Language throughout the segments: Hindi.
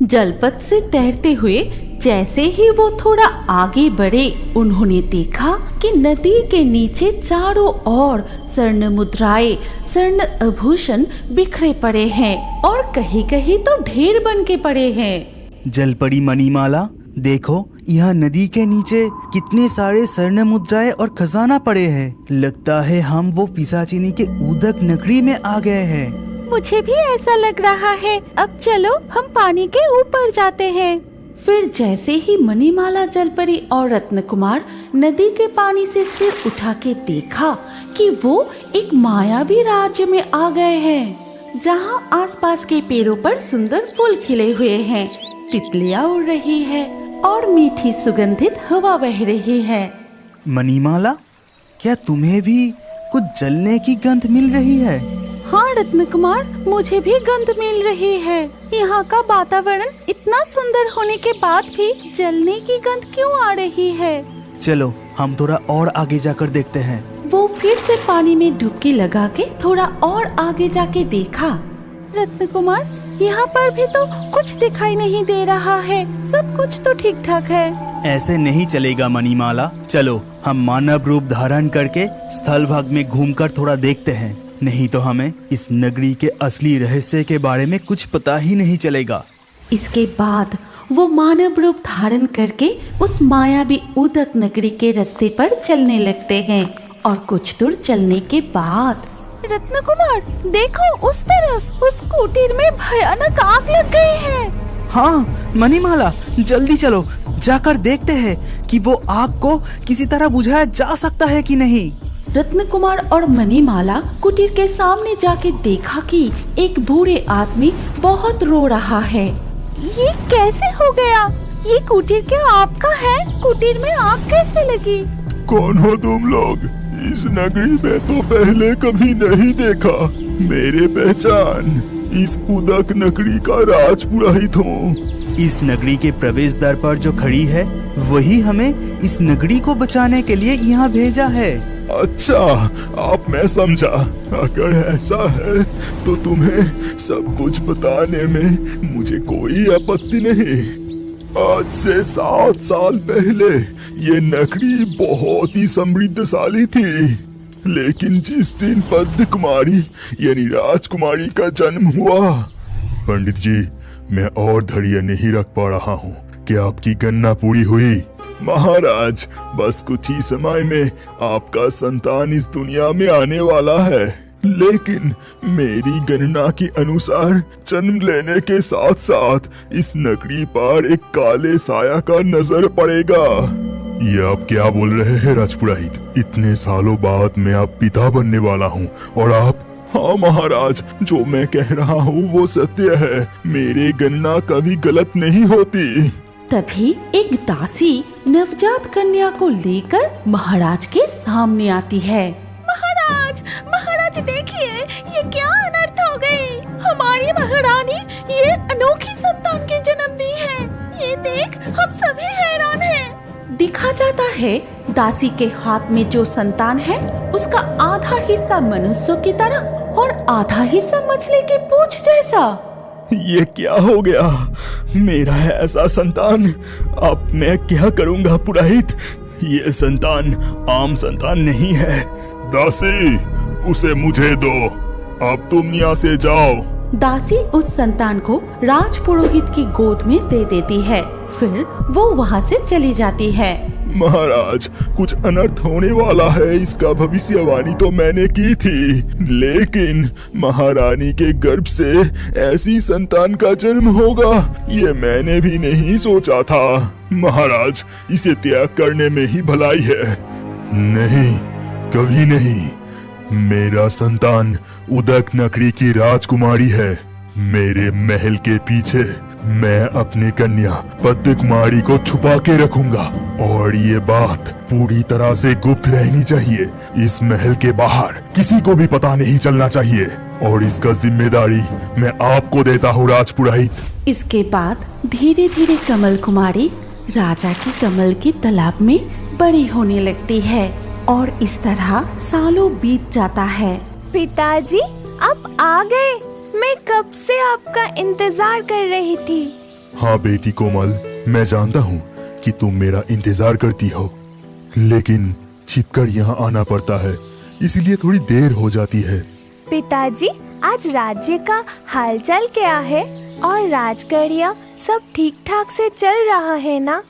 जलपथ से तैरते हुए जैसे ही वो थोड़ा आगे बढ़े, उन्होंने देखा कि नदी के नीचे चारों ओर स्वर्ण मुद्राएं, स्वर्ण आभूषण बिखरे पड़े हैं और कहीं कहीं तो ढेर बन के पड़े हैं। जलपरी मणिमाला, देखो यहाँ नदी के नीचे कितने सारे स्वर्ण मुद्राएं और खजाना पड़े हैं। लगता है हम वो पिशाचिनी के उदक नगरी में आ गए हैं। मुझे भी ऐसा लग रहा है। अब चलो हम पानी के ऊपर जाते हैं। फिर जैसे ही मणिमाला, जलपरी और रत्नकुमार नदी के पानी से सिर उठा के देखा कि वो एक मायावी राज्य में आ गए हैं, जहाँ आसपास के पेड़ों पर सुंदर फूल खिले हुए हैं, तितलियाँ उड़ रही है और मीठी सुगंधित हवा बह रही है। मणिमाला, क्या तुम्हें भी कुछ जलने की गंध मिल रही है? हाँ रत्नकुमार, मुझे भी गंध मिल रही है। यहाँ का वातावरण इतना सुंदर होने के बाद भी जलने की गंध क्यों आ रही है? चलो हम थोड़ा और आगे जाकर देखते हैं। वो फिर से पानी में डुबकी लगा के थोड़ा और आगे जाके देखा। रत्नकुमार, यहाँ पर भी तो कुछ दिखाई नहीं दे रहा है। सब कुछ तो ठीक ठाक है। ऐसे नहीं चलेगा मणिमाला, चलो हम मानव रूप धारण करके स्थल भाग में घूमकर थोड़ा देखते हैं। नहीं तो हमें इस नगरी के असली रहस्य के बारे में कुछ पता ही नहीं चलेगा। इसके बाद वो मानव रूप धारण करके उस मायावी उदक नगरी के रास्ते पर चलने लगते हैं और कुछ दूर चलने के बाद रत्नकुमार, देखो उस तरफ, उस कुटीर में भयानक आग लग गई है। हाँ मणिमाला, जल्दी चलो, जाकर देखते हैं कि वो आग को किसी तरह बुझाया जा सकता है कि नहीं। रत्नकुमार और मणिमाला कुटीर के सामने जाके देखा कि एक बूढ़े आदमी बहुत रो रहा है। ये कैसे हो गया? ये कुटीर क्या आपका है? कुटीर में आग कैसे लगी? कौन हो तुम लोग? इस नगरी में तो पहले कभी नहीं देखा। मेरे पहचान, इस उदक नगरी का राजपुरोहित हूँ। इस नगरी के प्रवेश द्वार पर जो खड़ी है, वही हमें इस नगरी को बचाने के लिए यहाँ भेजा है। अच्छा, अब मैं समझा। अगर ऐसा है तो तुम्हें सब कुछ बताने में मुझे कोई आपत्ति नहीं। आज से 7 साल पहले ये नगरी बहुत ही समृद्धशाली थी, लेकिन जिस दिन पद्म कुमारी यानी राजकुमारी का जन्म हुआ, पंडित जी, मैं और धैर्य नहीं रख पा रहा हूँ कि आपकी गणना पूरी हुई। महाराज, बस कुछ ही समय में आपका संतान इस दुनिया में आने वाला है, लेकिन मेरी गणना के अनुसार जन्म लेने के साथ साथ इस नगरी पर एक काले साया का नजर पड़ेगा। ये आप क्या बोल रहे हैं राजपुरोहित? इतने सालों बाद मैं आप पिता बनने वाला हूँ और आप? हाँ महाराज, जो मैं कह रहा हूँ वो सत्य है। मेरी गणना कभी गलत नहीं होती। तभी एक दासी नवजात कन्या को लेकर महाराज के सामने आती है। महाराज, महाराज देखिए, ये क्या अनर्थ हो गई। हमारी महारानी ये अनोखी संतान की जन्म दी है। ये देख, हम सभी हैरान हैं। दिखा जाता है दासी के हाथ में जो संतान है, उसका आधा हिस्सा मनुष्यों की तरह और आधा हिस्सा मछली की पूंछ जैसा। ये क्या हो गया? मेरा है ऐसा संतान, अब मैं क्या करूंगा पुरोहित? ये संतान आम संतान नहीं है। दासी, उसे मुझे दो। अब तुम यहाँ से जाओ। दासी उस संतान को राजपुरोहित की गोद में दे देती है। फिर वो वहाँ से चली जाती है। महाराज, कुछ अनर्थ होने वाला है, इसका भविष्यवाणी तो मैंने की थी, लेकिन महारानी के गर्भ से ऐसी संतान का जन्म होगा, ये मैंने भी नहीं सोचा था। महाराज, इसे त्याग करने में ही भलाई है। नहीं, कभी नहीं। मेरा संतान उदक नगरी की राजकुमारी है। मेरे महल के पीछे मैं अपनी कन्या पद्म कुमारी को छुपा के रखूंगा और ये बात पूरी तरह से गुप्त रहनी चाहिए। इस महल के बाहर किसी को भी पता नहीं चलना चाहिए और इसका जिम्मेदारी मैं आपको देता हूँ राजपुरोहित। इसके बाद धीरे धीरे कमल कुमारी राजा की कमल की तालाब में बड़ी होने लगती है और इस तरह सालों बीत जाता है। पिताजी, आप आ गए। मैं कब से आपका इंतजार कर रही थी। हाँ बेटी कोमल, मैं जानता हूँ कि तुम मेरा इंतजार करती हो, लेकिन छिपकर यहाँ आना पड़ता है, इसीलिए थोड़ी देर हो जाती है। पिताजी, आज राज्य का हालचाल क्या है और राजकन्या सब ठीक ठाक से चल रहा है ना?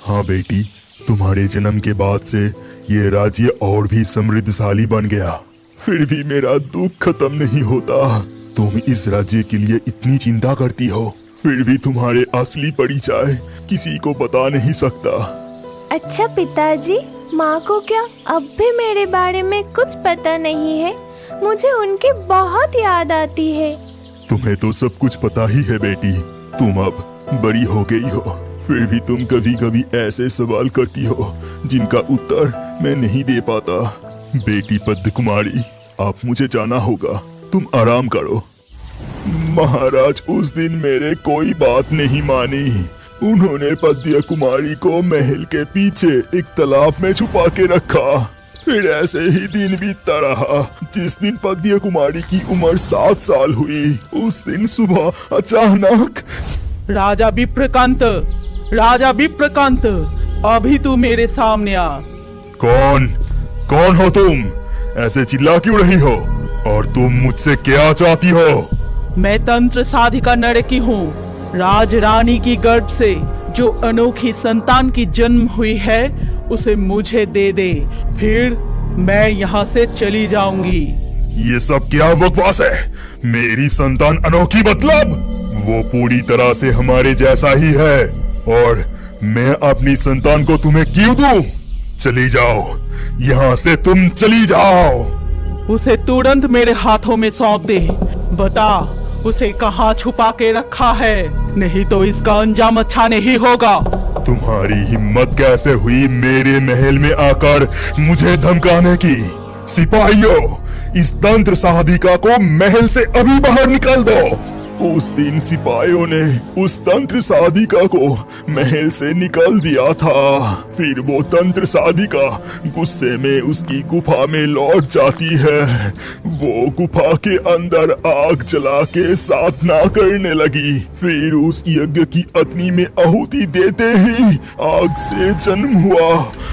हाँ बेटी, तुम्हारे जन्म के बाद से ये राज्य और भी समृद्धशाली बन गया, फिर भी मेरा दुख खत्म नहीं होता। तुम इस राज्य के लिए इतनी चिंता करती हो, फिर भी तुम्हारे असली परिचय किसी को बता नहीं सकता। अच्छा पिताजी, माँ को क्या अब भी मेरे बारे में कुछ पता नहीं है? मुझे उनकी बहुत याद आती है। तुम्हें तो सब कुछ पता ही है बेटी, तुम अब बड़ी हो गई हो, फिर भी तुम कभी कभी ऐसे सवाल करती हो जिनका उत्तर मैं नहीं दे पाता। बेटी पद्म कुमारी, आप मुझे जाना होगा, तुम आराम करो। महाराज उस दिन मेरे कोई बात नहीं मानी। उन्होंने पद्म कुमारी को महल के पीछे एक तालाब में छुपा के रखा। फिर ऐसे ही दिन बीतता रहा। जिस दिन पद्म कुमारी की उम्र 7 साल हुई, उस दिन सुबह अचानक राजा विप्रकांत, राजा विप्रकांत, अभी तू मेरे सामने आ। कौन हो तुम? ऐसे चिल्ला क्यों रही हो? और तुम मुझसे क्या चाहती हो? मैं तंत्र साधिका नरकी हूँ। राज रानी की गर्भ से जो अनोखी संतान की जन्म हुई है उसे मुझे दे दे, फिर मैं यहाँ से चली जाऊंगी। ये सब क्या बकवास है? मेरी संतान अनोखी मतलब? वो पूरी तरह से हमारे जैसा ही है, और मैं अपनी संतान को तुम्हें क्यों दूं? चली जाओ, यहाँ से तुम चली जाओ। उसे तुरंत मेरे हाथों में सौंप दे। बता, उसे कहाँ छुपा के रखा है, नहीं तो इसका अंजाम अच्छा नहीं होगा। तुम्हारी हिम्मत कैसे हुई मेरे महल में आकर मुझे धमकाने की? सिपाहियों, इस तंत्र साधिका को महल से अभी बाहर निकाल दो। उस दिन सिपाहियों ने उस तंत्र साधिका को महल से निकाल दिया था। फिर वो तंत्र साधिका गुस्से में उसकी गुफा में लौट जाती है। वो गुफा के अंदर आग जला के साधना करने लगी। फिर उस यज्ञ की अग्नि में आहुति देते ही आग से जन्म हुआ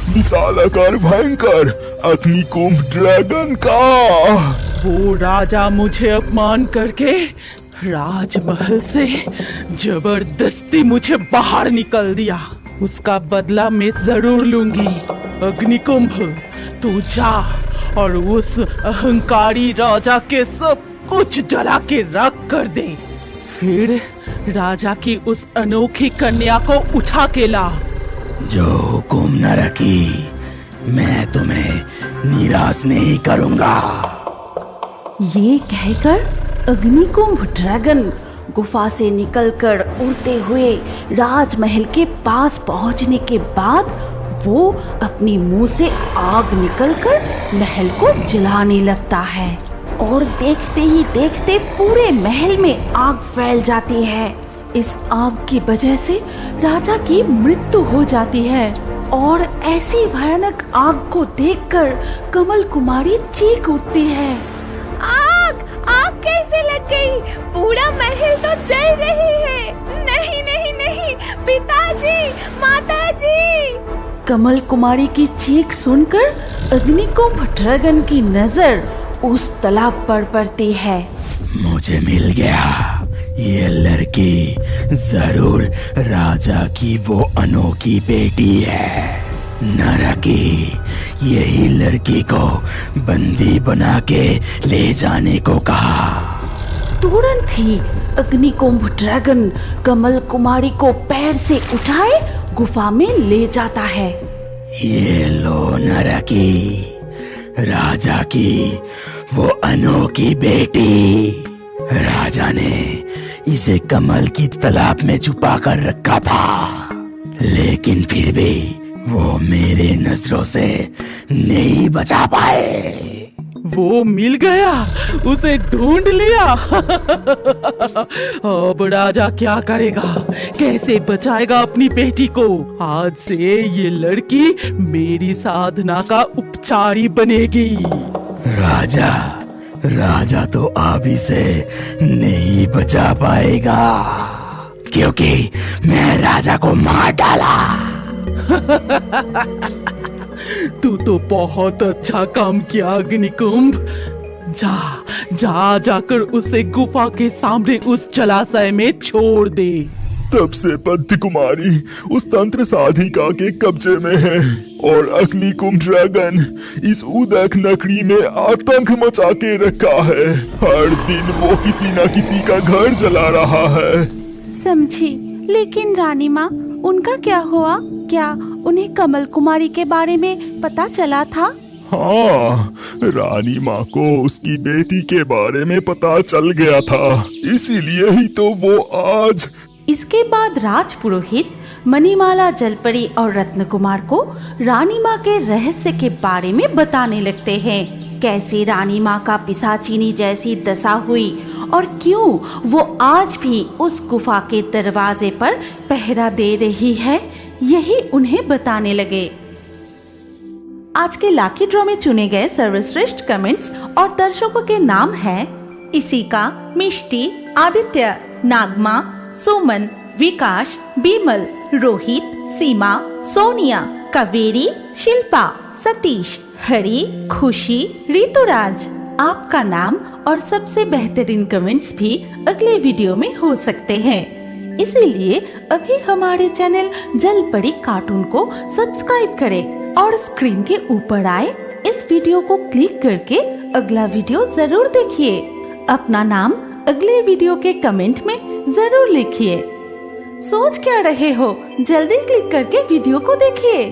विशालाकार भयंकर अग्निकुंभ ड्रैगन का। वो राजा मुझे अपमान करके राजमहल से जबरदस्ती मुझे बाहर निकल दिया। उसका बदला मैं जरूर लूंगी। अग्निकुंभ, तू जा और उस अहंकारी राजा के सब कुछ जला के राख कर दे। फिर राजा की उस अनोखी कन्या को उठा के ला। जो हुकुम नरकी, मैं तुम्हें निराश नहीं करूंगा। ये कहकर अग्निकुंभ ड्रैगन गुफा से निकलकर उड़ते हुए राजमहल के पास पहुंचने के बाद वो अपनी मुंह से आग निकलकर महल को जलाने लगता है, और देखते ही देखते पूरे महल में आग फैल जाती है। इस आग की वजह से राजा की मृत्यु हो जाती है, और ऐसी भयानक आग को देखकर कमल कुमारी चीख उठती है। आग कैसे लग गई? पूरा महल तो जल रही है। नहीं नहीं नहीं, पिताजी, माताजी। कमल कुमारी की चीख सुनकर अग्निकुंभ ड्रैगन की नजर उस तालाब पर पड़ती है। मुझे मिल गया, ये लड़की जरूर राजा की वो अनोखी बेटी है। नरकी, यही लड़की को बंदी बना के ले जाने को कहा। तुरंत ही अग्निकुंभ ड्रैगन कमल कुमारी को पैर से उठाए गुफा में ले जाता है। ये लो नरकी, राजा की वो अनोखी बेटी। राजा ने इसे कमल की तालाब में छुपा कर रखा था, लेकिन फिर भी वो मेरे नजरों से नहीं बचा पाए। वो मिल गया, उसे ढूंढ लिया। अब राजा क्या करेगा? कैसे बचाएगा अपनी बेटी को? आज से ये लड़की मेरी साधना का उपचारी बनेगी। राजा तो आप इसे नहीं बचा पाएगा। क्योंकि मैं राजा को मार डाला। तू तो बहुत अच्छा काम किया अग्निकुंभ। जाकर उसे गुफा के सामने उस जलाशय में छोड़ दे। तब से बद्ध कुमारी उस तंत्र साधिका के कब्जे में है और अग्निकुंभ ड्रैगन इस उदक नगरी में आतंक मचा के रखा है। हर दिन वो किसी न किसी का घर जला रहा है। समझी, लेकिन रानी माँ, उनका क्या हुआ? क्या उन्हें कमल कुमारी के बारे में पता चला था? हाँ, रानी माँ को उसकी बेटी के बारे में पता चल गया था, इसीलिए ही तो वो आज। इसके बाद राजपुरोहित मणिमाला, जलपरी और रत्न कुमार को रानी माँ के रहस्य के बारे में बताने लगते हैं। कैसे रानी माँ का पिशाचिनी जैसी दशा हुई और क्यों वो आज भी उस गुफा के दरवाजे पर पहरा दे रही है, यही उन्हें बताने लगे। आज के लाकी ड्रॉ में चुने गए सर्वश्रेष्ठ कमेंट्स और दर्शकों के नाम हैं इसिका, मिष्टी, आदित्य, नागमा, सुमन, विकास, बिमल, रोहित, सीमा, सोनिया, कावेरी, शिल्पा, सतीश, हरी, खुशी, ऋतुराज। आपका नाम और सबसे बेहतरीन कमेंट्स भी अगले वीडियो में हो सकते हैं, इसीलिए अभी हमारे चैनल जलपरी कार्टून को सब्सक्राइब करें और स्क्रीन के ऊपर आए इस वीडियो को क्लिक करके अगला वीडियो जरूर देखिए। अपना नाम अगले वीडियो के कमेंट में जरूर लिखिए। सोच क्या रहे हो, जल्दी क्लिक करके वीडियो को देखिए।